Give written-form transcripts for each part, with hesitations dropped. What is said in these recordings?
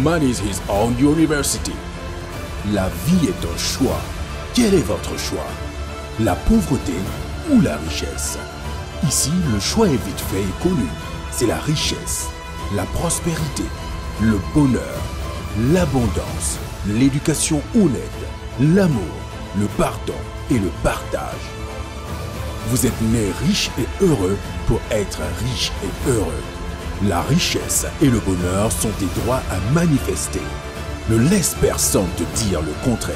Money is his own university. La vie est un choix. Quel est votre choix? La pauvreté ou la richesse? Ici, le choix est vite fait et connu. C'est la richesse, la prospérité, le bonheur, l'abondance, l'éducation honnête, l'amour, le pardon et le partage. Vous êtes né riche et heureux pour être riche et heureux. La richesse et le bonheur sont des droits à manifester. Ne laisse personne te dire le contraire.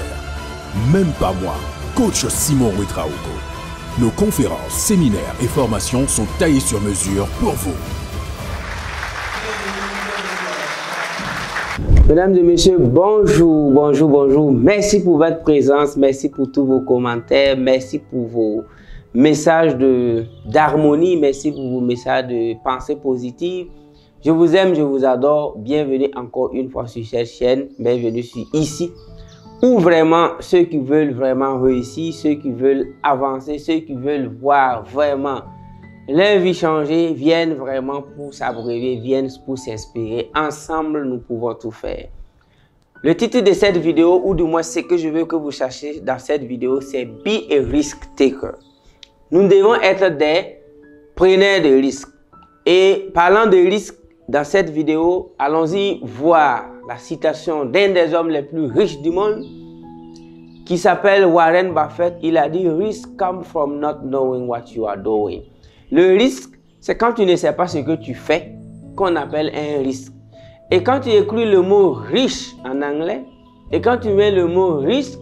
Même pas moi, coach Simon Ouedraogo. Nos conférences, séminaires et formations sont taillées sur mesure pour vous. Mesdames et messieurs, bonjour, bonjour, bonjour. Merci pour votre présence, merci pour tous vos commentaires, merci pour vos messages d'harmonie, merci pour vos messages de pensée positive. Je vous aime, je vous adore. Bienvenue encore une fois sur cette chaîne. Bienvenue sur ici, où vraiment ceux qui veulent vraiment réussir, ceux qui veulent avancer, ceux qui veulent voir vraiment leur vie changer, viennent vraiment pour s'abreuver, viennent pour s'inspirer. Ensemble, nous pouvons tout faire. Le titre de cette vidéo, ou du moins ce que je veux que vous cherchiez dans cette vidéo, c'est Be a Risk Taker. Nous devons être des preneurs de risques. Et parlant de risques, dans cette vidéo, allons-y voir la citation d'un des hommes les plus riches du monde qui s'appelle Warren Buffett. Il a dit « Risk comes from not knowing what you are doing ». Le risque, c'est quand tu ne sais pas ce que tu fais qu'on appelle un risque. Et quand tu écris le mot « riche » en anglais, et quand tu mets le mot « risque »,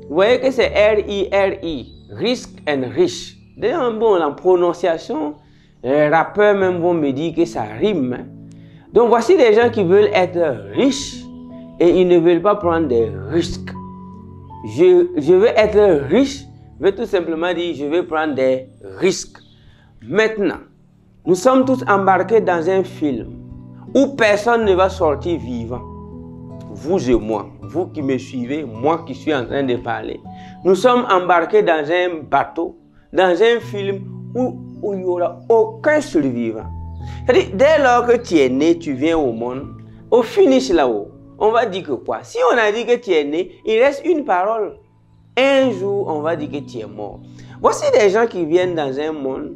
vous voyez que c'est R-I-R-I, risk and rich. D'ailleurs, bon, la prononciation, les rappeurs même vont me dire que ça rime. Hein. Donc voici des gens qui veulent être riches et ils ne veulent pas prendre des risques. Je veux être riche, veut tout simplement dire je veux prendre des risques. Maintenant, nous sommes tous embarqués dans un film où personne ne va sortir vivant. Vous et moi, vous qui me suivez, moi qui suis en train de parler. Nous sommes embarqués dans un bateau, dans un film où il n'y aura aucun survivant. C'est-à-dire, dès lors que tu es né, tu viens au monde, au finish là-haut, on va dire que quoi? Si on a dit que tu es né, il reste une parole. Un jour, on va dire que tu es mort. Voici des gens qui viennent dans un monde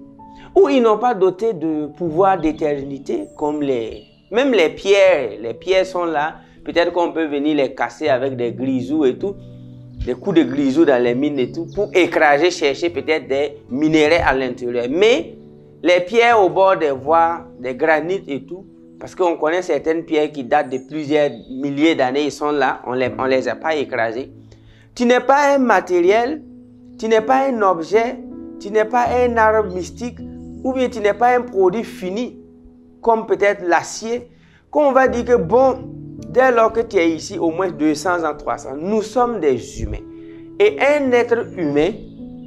où ils n'ont pas doté de pouvoir d'éternité, comme même les pierres. Les pierres sont là. Peut-être qu'on peut venir les casser avec des grisous et tout. Des coups de grisou dans les mines et tout, pour écraser, chercher peut-être des minéraux à l'intérieur. Mais les pierres au bord des voies, des granites et tout, parce qu'on connaît certaines pierres qui datent de plusieurs milliers d'années, ils sont là, on les a pas écrasées. Tu n'es pas un matériel, tu n'es pas un objet, tu n'es pas un arbre mystique, ou bien tu n'es pas un produit fini, comme peut-être l'acier, qu'on va dire que bon, dès lors que tu es ici, au moins 200 ans, 300, nous sommes des humains. Et un être humain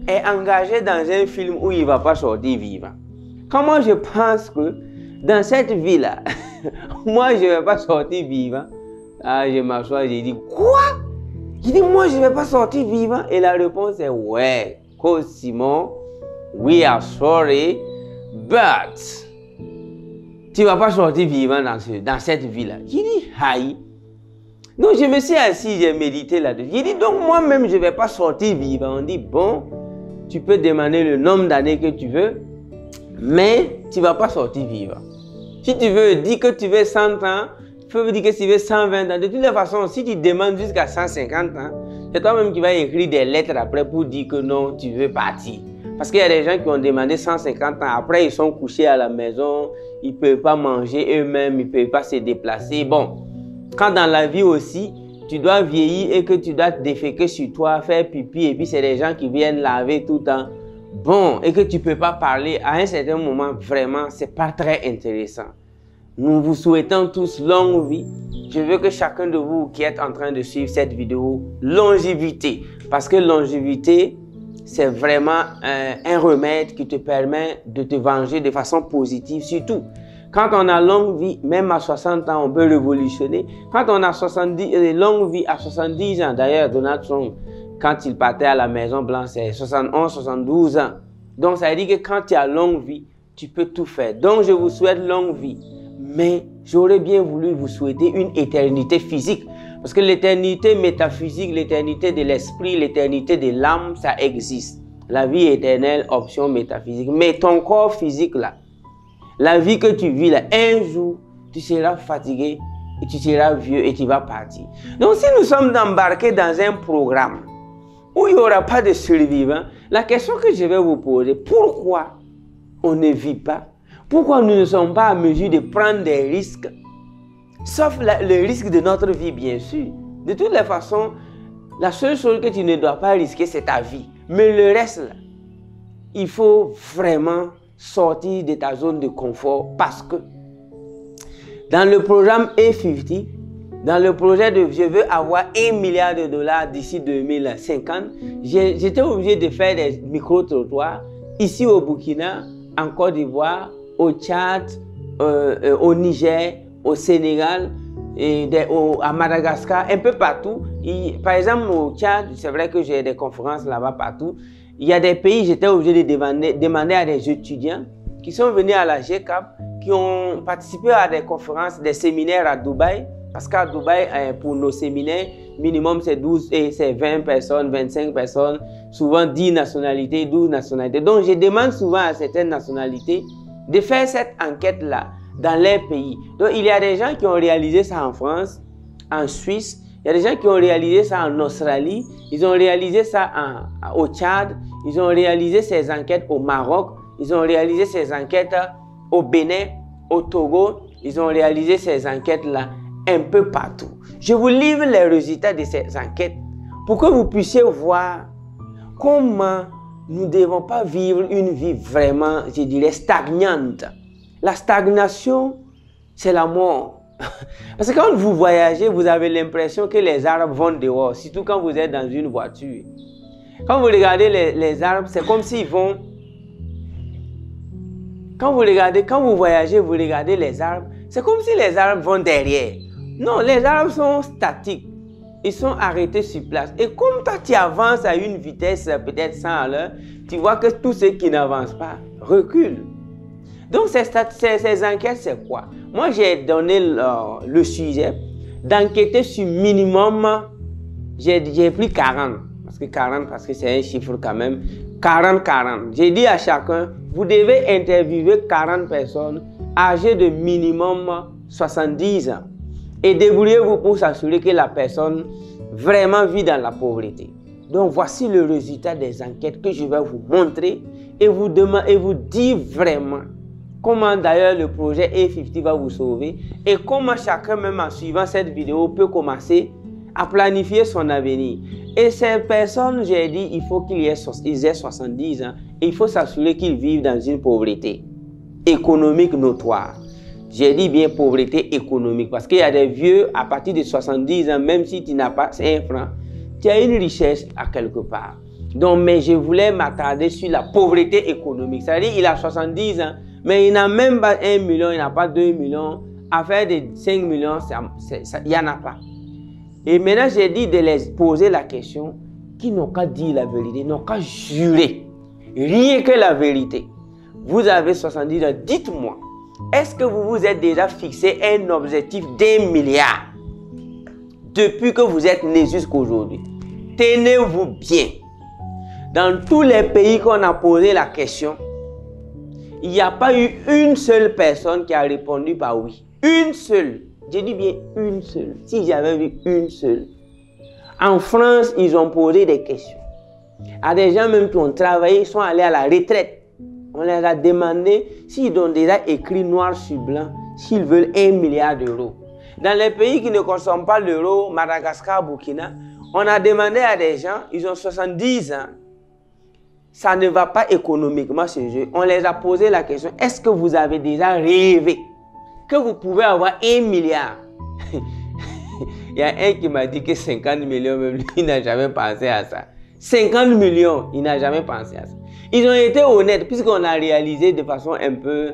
est engagé dans un film où il ne va pas sortir vivant. Comment je pense que dans cette vie-là, moi je ne vais pas sortir vivant? Ah, je m'assois, je dis, quoi? Je dis, moi je ne vais pas sortir vivant? Et la réponse est, ouais, Coach Simon, we are sorry, but tu ne vas pas sortir vivant dans cette vie-là. J'ai dit, aïe. Donc je me suis assis, j'ai médité là-dessus. J'ai dit, donc moi-même, je ne vais pas sortir vivant. On dit, bon, tu peux demander le nombre d'années que tu veux, mais tu ne vas pas sortir vivant. Si tu veux dire que tu veux 100 ans, tu peux dire que tu veux 120 ans. De toutes les façons, si tu demandes jusqu'à 150 ans, c'est toi-même qui vas écrire des lettres après pour dire que non, tu veux partir. Parce qu'il y a des gens qui ont demandé 150 ans, après ils sont couchés à la maison, ils ne peuvent pas manger eux-mêmes, ils ne peuvent pas se déplacer. Bon, quand dans la vie aussi, tu dois vieillir et que tu dois te déféquer sur toi, faire pipi, et puis c'est des gens qui viennent laver tout le temps. Bon, et que tu ne peux pas parler, à un certain moment, vraiment, ce n'est pas très intéressant. Nous vous souhaitons tous longue vie. Je veux que chacun de vous qui êtes en train de suivre cette vidéo, longévité. Parce que longévité, c'est vraiment un remède qui te permet de te venger de façon positive. Surtout, quand on a longue vie, même à 60 ans, on peut révolutionner. Quand on a longue vie à 70 ans, d'ailleurs, Donald Trump, quand il partait à la Maison Blanche, c'est 71, 72 ans. Donc, ça veut dire que quand tu as longue vie, tu peux tout faire. Donc, je vous souhaite longue vie. Mais j'aurais bien voulu vous souhaiter une éternité physique. Parce que l'éternité métaphysique, l'éternité de l'esprit, l'éternité de l'âme, ça existe. La vie éternelle, option métaphysique. Mais ton corps physique là, la vie que tu vis là, un jour, tu seras fatigué et tu seras vieux et tu vas partir. Donc si nous sommes embarqués dans un programme où il n'y aura pas de survivants, la question que je vais vous poser, pourquoi on ne vit pas? Pourquoi nous ne sommes pas en mesure de prendre des risques? Sauf le risque de notre vie, bien sûr. De toutes les façons, la seule chose que tu ne dois pas risquer, c'est ta vie. Mais le reste, là, il faut vraiment sortir de ta zone de confort parce que dans le programme A50, dans le projet de je veux avoir 1 milliard de dollars d'ici 2050, j'étais obligé de faire des micro-trottoirs ici au Burkina, en Côte d'Ivoire, au Tchad, au Niger, au Sénégal, à Madagascar, un peu partout. Par exemple, au Tchad, c'est vrai que j'ai des conférences là-bas partout. Il y a des pays, j'étais obligé de demander à des étudiants qui sont venus à la GCAP, qui ont participé à des conférences, des séminaires à Dubaï. Parce qu'à Dubaï, pour nos séminaires, minimum c'est 12 et c'est 20 personnes, 25 personnes, souvent 10 nationalités, 12 nationalités. Donc je demande souvent à certaines nationalités de faire cette enquête-là dans leur pays. Donc il y a des gens qui ont réalisé ça en France, en Suisse, il y a des gens qui ont réalisé ça en Australie, ils ont réalisé ça au Tchad, ils ont réalisé ces enquêtes au Maroc, ils ont réalisé ces enquêtes au Bénin, au Togo, ils ont réalisé ces enquêtes-là un peu partout. Je vous livre les résultats de ces enquêtes pour que vous puissiez voir comment nous ne devons pas vivre une vie vraiment, je dirais, stagnante. La stagnation, c'est la mort. Parce que quand vous voyagez, vous avez l'impression que les arbres vont dehors, surtout quand vous êtes dans une voiture. Quand vous regardez les arbres, c'est comme s'ils vont... Quand vous voyagez, vous regardez les arbres, c'est comme si les arbres vont derrière. Non, les arbres sont statiques. Ils sont arrêtés sur place. Et comme toi, tu avances à une vitesse peut-être 100 à l'heure, tu vois que tous ceux qui n'avancent pas reculent. Donc, ces enquêtes, c'est quoi? Moi, j'ai donné le sujet d'enquêter sur minimum, j'ai pris 40. Parce que c'est un chiffre quand même. 40-40. J'ai dit à chacun, vous devez interviewer 40 personnes âgées de minimum 70 ans. Et débrouillez-vous pour s'assurer que la personne vraiment vit dans la pauvreté. Donc, voici le résultat des enquêtes que je vais vous montrer et vous dire vraiment comment d'ailleurs le projet A50 va vous sauver et comment chacun, même en suivant cette vidéo, peut commencer à planifier son avenir. Et ces personnes, j'ai dit, il faut qu'ils aient 70 ans et il faut s'assurer qu'ils vivent dans une pauvreté économique notoire. J'ai dit bien pauvreté économique parce qu'il y a des vieux à partir de 70 ans, même si tu n'as pas 5 francs, tu as une richesse à quelque part. Donc, mais je voulais m'attarder sur la pauvreté économique. C'est-à-dire qu'il a 70 ans, mais il n'a même pas 1 million, il n'a pas 2 millions. À faire de 5 millions, il n'y en a pas. Et maintenant, j'ai dit de les poser la question qui n'ont qu'à dire la vérité, n'ont qu'à jurer. Rien que la vérité. Vous avez 70 ans, dites-moi. Est-ce que vous vous êtes déjà fixé un objectif d'1 milliard depuis que vous êtes né jusqu'à aujourd'hui? Tenez-vous bien. Dans tous les pays qu'on a posé la question, il n'y a pas eu une seule personne qui a répondu par oui. Une seule. Je dis bien une seule. Si j'avais vu une seule. En France, ils ont posé des questions. À des gens même qui ont travaillé, ils sont allés à la retraite. On leur a demandé s'ils ont déjà écrit noir sur blanc, s'ils veulent 1 milliard d'euros. Dans les pays qui ne consomment pas l'euro, Madagascar, Burkina, on a demandé à des gens, ils ont 70 ans, ça ne va pas économiquement chez eux. On les a posé la question, est-ce que vous avez déjà rêvé que vous pouvez avoir 1 milliard? Il y a un qui m'a dit que 50 millions, même lui, il n'a jamais pensé à ça. 50 millions, il n'a jamais pensé à ça. Ils ont été honnêtes, puisqu'on a réalisé de façon un peu,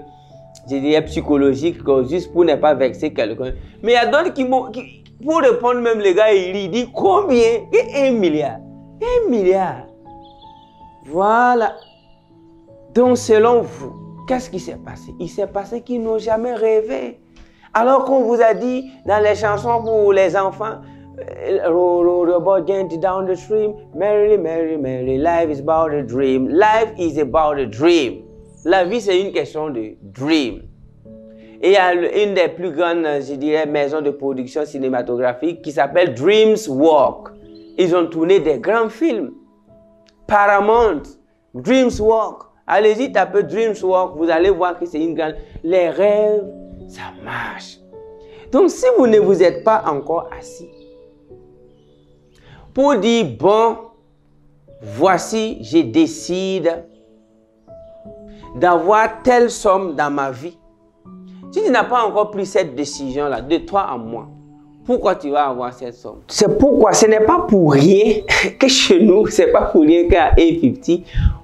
je dirais, psychologique, juste pour ne pas vexer quelqu'un. Mais il y a d'autres qui, pour répondre même, les gars, il dit combien? Et 1 milliard. 1 milliard. Voilà. Donc, selon vous, qu'est-ce qui s'est passé? Il s'est passé qu'ils n'ont jamais rêvé. Alors qu'on vous a dit dans les chansons pour les enfants, roll, roll the boat gently down the stream, merrily, merrily, merrily, life is about a dream. Life is about a dream. La vie, c'est une question de dream. Et il y a une des plus grandes, je dirais, maisons de production cinématographique qui s'appelle Dreams Walk. Ils ont tourné des grands films. Paramount, Dreams Walk. Allez-y, tapez Dreams Walk, vous allez voir que c'est une grande... Les rêves, ça marche. Donc, si vous ne vous êtes pas encore assis pour dire, bon, voici, je décide d'avoir telle somme dans ma vie. Si tu n'as pas encore pris cette décision-là, de toi à moi, pourquoi tu vas avoir cette somme? C'est pourquoi ce n'est pas pour rien que chez nous, c'est pas pour rien qu'à A50,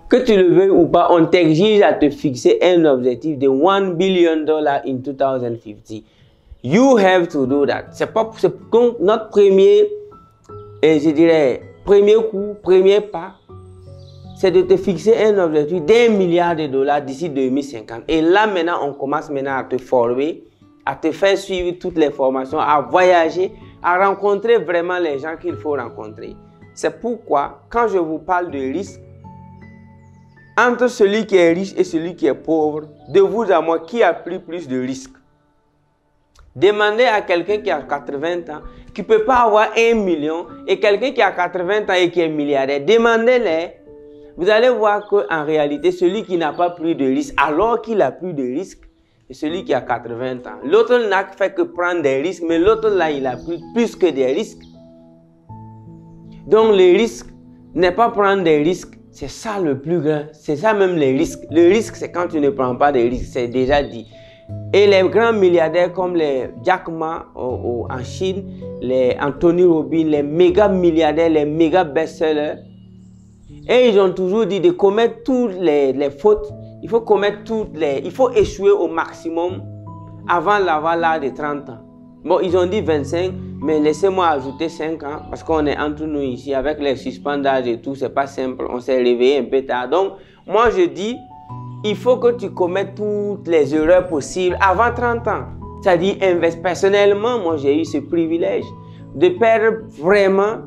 que tu le veuilles ou pas, on t'exige à te fixer un objectif de $1 billion in 2050. You have to do that. C'est notre premier, je dirais, premier coup, premier pas, c'est de te fixer un objectif d'1 milliard de dollars d'ici 2050. Et là, maintenant, on commence maintenant à te former, à te faire suivre toutes les formations, à voyager, à rencontrer vraiment les gens qu'il faut rencontrer. C'est pourquoi, quand je vous parle de risque, entre celui qui est riche et celui qui est pauvre, de vous à moi, qui a pris plus de risques? Demandez à quelqu'un qui a 80 ans, qui ne peut pas avoir 1 million, et quelqu'un qui a 80 ans et qui est milliardaire. Demandez-les. Vous allez voir qu'en réalité, celui qui n'a pas pris de risque, alors qu'il a pris de risques, c'est celui qui a 80 ans. L'autre n'a fait que prendre des risques, mais l'autre là, il a pris plus que des risques. Donc, le risque n'est pas prendre des risques, c'est ça le plus grand. C'est ça même les risques. Le risque, c'est quand tu ne prends pas de risques, c'est déjà dit. Et les grands milliardaires comme les Jack Ma en Chine, les Anthony Robbins, les méga milliardaires, les méga best-sellers, et ils ont toujours dit de commettre toutes les fautes. Il faut commettre il faut échouer au maximum avant d'avoir l'âge de 30 ans. Bon, ils ont dit 25, mais laissez-moi ajouter 5 ans parce qu'on est entre nous ici avec les suspens d'âge et tout, c'est pas simple. On s'est réveillé un peu tard. Donc, moi je dis, il faut que tu commettes toutes les erreurs possibles avant 30 ans. C'est-à-dire, personnellement, moi j'ai eu ce privilège de perdre vraiment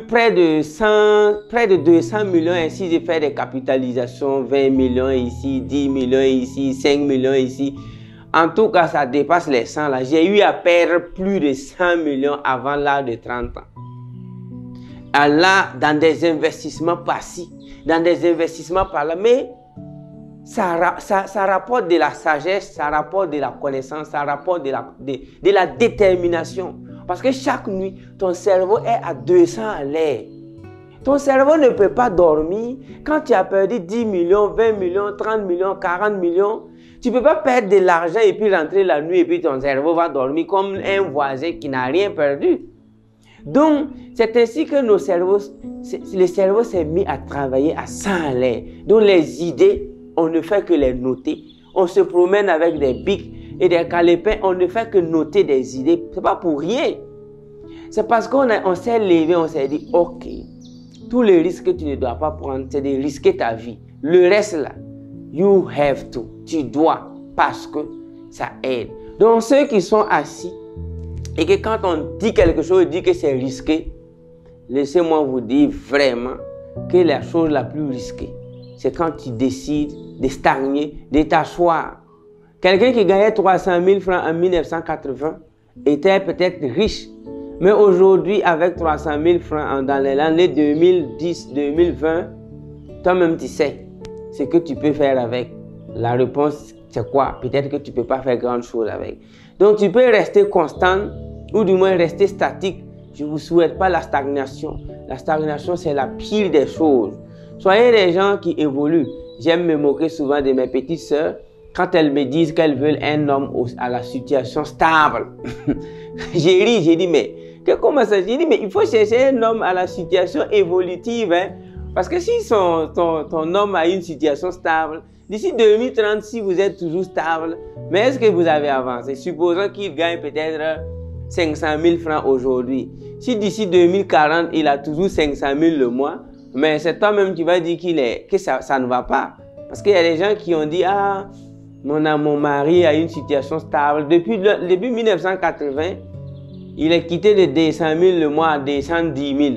près de 200 millions ici, j'ai fait des capitalisations, 20 millions ici, 10 millions ici, 5 millions ici. En tout cas, ça dépasse les 100 là. J'ai eu à perdre plus de 100 millions avant l'âge de 30 ans. Là, dans des investissements passifs, dans des investissements par là, mais ça rapporte de la sagesse, ça rapporte de la connaissance, ça rapporte de la détermination. Parce que chaque nuit, ton cerveau est à 200 à l'air. Ton cerveau ne peut pas dormir. Quand tu as perdu 10 millions, 20 millions, 30 millions, 40 millions, tu ne peux pas perdre de l'argent et puis rentrer la nuit et puis ton cerveau va dormir comme un voisin qui n'a rien perdu. Donc, c'est ainsi que le cerveau s'est mis à travailler à 100 à l'air. Donc, les idées, on ne fait que les noter. On se promène avec des bics et des calepins, on ne fait que noter des idées. Ce n'est pas pour rien. C'est parce qu'on s'est levé, on s'est dit, ok, tous les risques que tu ne dois pas prendre, c'est de risquer ta vie. Le reste là, you have to, tu dois, parce que ça aide. Donc ceux qui sont assis et que quand on dit quelque chose, dit que c'est risqué, laissez-moi vous dire vraiment que la chose la plus risquée, c'est quand tu décides de stagner, de t'asseoir. Quelqu'un qui gagnait 300 000 francs en 1980 était peut-être riche. Mais aujourd'hui, avec 300 000 francs dans les années 2010-2020, toi-même tu sais ce que tu peux faire avec. La réponse, c'est quoi? Peut-être que tu ne peux pas faire grand-chose avec. Donc tu peux rester constant ou du moins rester statique. Je ne vous souhaite pas la stagnation. La stagnation, c'est la pire des choses. Soyez des gens qui évoluent. J'aime me moquer souvent de mes petites sœurs. Quand elles me disent qu'elles veulent un homme à la situation stable, j'ai ri, j'ai dit, mais comment ça? J'ai dit, mais il faut chercher un homme à la situation évolutive. Hein? Parce que si ton homme a une situation stable, d'ici 2030, si vous êtes toujours stable, mais est-ce que vous avez avancé? Supposons qu'il gagne peut-être 500 000 francs aujourd'hui. Si d'ici 2040, il a toujours 500 000 le mois, mais c'est toi-même qui vas dire que ça ne va pas. Parce qu'il y a des gens qui ont dit, ah, mon mari a une situation stable. Depuis 1980, il est quitté de 200 000 le mois à 210 000.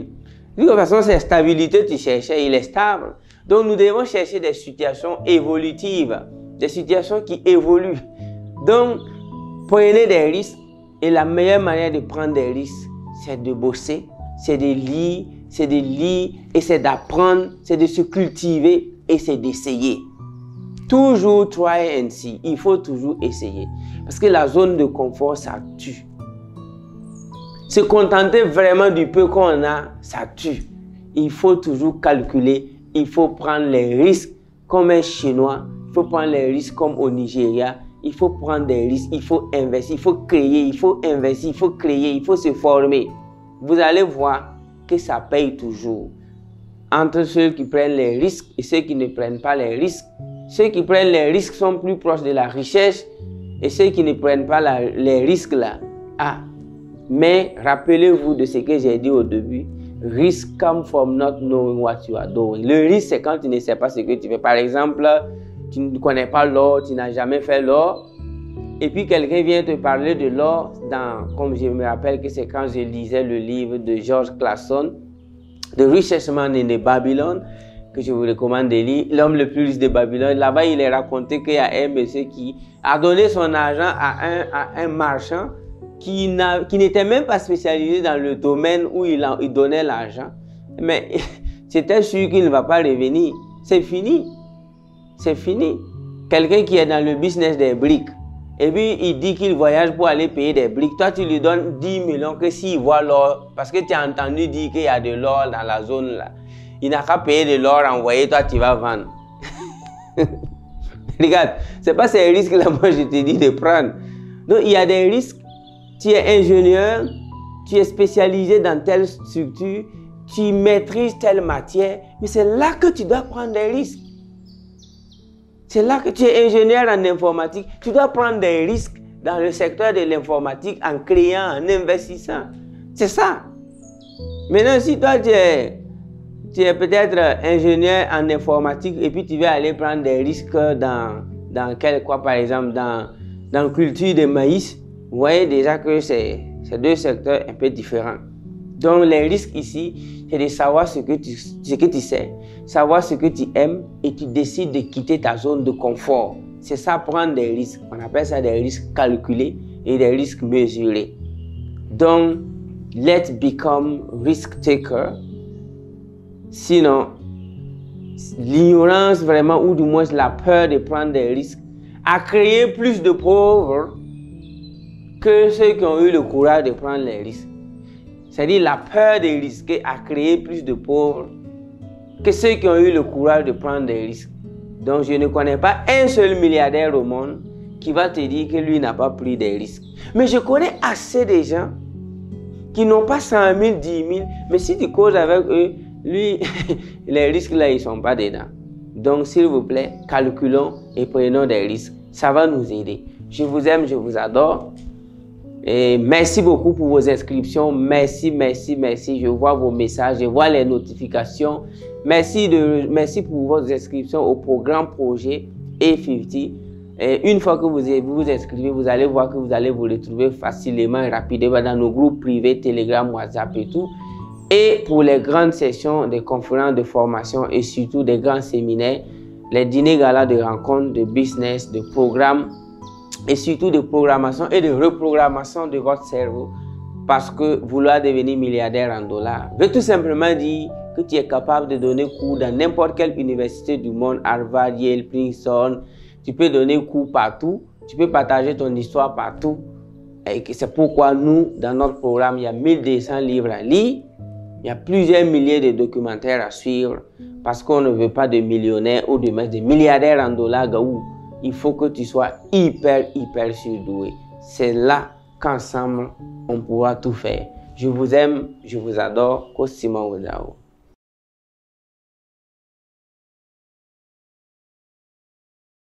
De toute façon, c'est stabilité tu cherchais, il est stable. Donc, nous devons chercher des situations évolutives, des situations qui évoluent. Donc, prenez des risques et la meilleure manière de prendre des risques, c'est de bosser, c'est de lire, et c'est d'apprendre, c'est de se cultiver et c'est d'essayer. Toujours try and see. Il faut toujours essayer. Parce que la zone de confort, ça tue. Se contenter vraiment du peu qu'on a, ça tue. Il faut toujours calculer. Il faut prendre les risques comme un Chinois. Il faut prendre les risques comme au Nigeria. Il faut prendre des risques. Il faut investir. Il faut créer. Il faut investir. Il faut créer. Il faut se former. Vous allez voir que ça paye toujours. Entre ceux qui prennent les risques et ceux qui ne prennent pas les risques, ceux qui prennent les risques sont plus proches de la richesse et ceux qui ne prennent pas les risques là. Ah, mais rappelez-vous de ce que j'ai dit au début. Risk comes from not knowing what you are doing. Le risque, c'est quand tu ne sais pas ce que tu fais. Par exemple, tu ne connais pas l'or, tu n'as jamais fait l'or. Et puis quelqu'un vient te parler de l'or, comme je me rappelle que c'est quand je lisais le livre de George Clason, The Richest Man in Babylon, que je vous recommande de lire, L'homme le plus riche de Babylone. Là-bas, il est raconté qu'il y a un monsieur qui a donné son argent à un marchand qui n'était même pas spécialisé dans le domaine où il donnait l'argent. Mais c'était sûr qu'il ne va pas revenir. C'est fini. C'est fini. Quelqu'un qui est dans le business des briques, et puis il dit qu'il voyage pour aller payer des briques. Toi, tu lui donnes 10 millions que s'il voit l'or, parce que tu as entendu dire qu'il y a de l'or dans la zone là. Il n'a qu'à payer de l'or envoyé, toi tu vas vendre. Regarde, ce n'est pas ces risques-là, moi je te dis de prendre. Donc il y a des risques. Tu es ingénieur, tu es spécialisé dans telle structure, tu maîtrises telle matière, mais c'est là que tu dois prendre des risques. C'est là que tu es ingénieur en informatique, tu dois prendre des risques dans le secteur de l'informatique en créant, en investissant. C'est ça. Maintenant, si toi tu es peut-être ingénieur en informatique et puis tu veux aller prendre des risques dans par exemple, dans la culture de maïs, vous voyez déjà que c'est deux secteurs un peu différents. Donc les risques ici, c'est de savoir ce que tu sais, savoir ce que tu aimes et tu décides de quitter ta zone de confort. C'est ça, prendre des risques. On appelle ça des risques calculés et des risques mesurés. Donc, let's become risk taker. Sinon, l'ignorance vraiment, ou du moins la peur de prendre des risques, a créé plus de pauvres que ceux qui ont eu le courage de prendre les risques. C'est-à-dire la peur de risquer a créé plus de pauvres que ceux qui ont eu le courage de prendre des risques. Donc je ne connais pas un seul milliardaire au monde qui va te dire que lui n'a pas pris des risques. Mais je connais assez de gens qui n'ont pas 100 000, 10 000, mais si tu causes avec eux, lui, les risques là, ils ne sont pas dedans. Donc s'il vous plaît, calculons et prenons des risques. Ça va nous aider. Je vous aime, je vous adore. Et merci beaucoup pour vos inscriptions. Merci, merci, merci. Je vois vos messages, je vois les notifications. Merci pour vos inscriptions au programme projet A50. Et une fois que vous vous inscrivez, vous allez voir que vous allez vous retrouver facilement et rapidement dans nos groupes privés, Telegram, WhatsApp et tout. Et pour les grandes sessions des conférences de formation et surtout des grands séminaires, les dîners galas de rencontres, de business, de programmes, et surtout de programmation et de reprogrammation de votre cerveau, parce que vouloir devenir milliardaire en dollars veut tout simplement dire que tu es capable de donner cours dans n'importe quelle université du monde, Harvard, Yale, Princeton. Tu peux donner cours partout, tu peux partager ton histoire partout. Et c'est pourquoi nous, dans notre programme, il y a 1200 livres à lire, il y a plusieurs milliers de documentaires à suivre, parce qu'on ne veut pas de millionnaires ou de milliardaires en dollars. Il faut que tu sois hyper surdoué. C'est là qu'ensemble, on pourra tout faire. Je vous aime, je vous adore. Cosimo Wadao.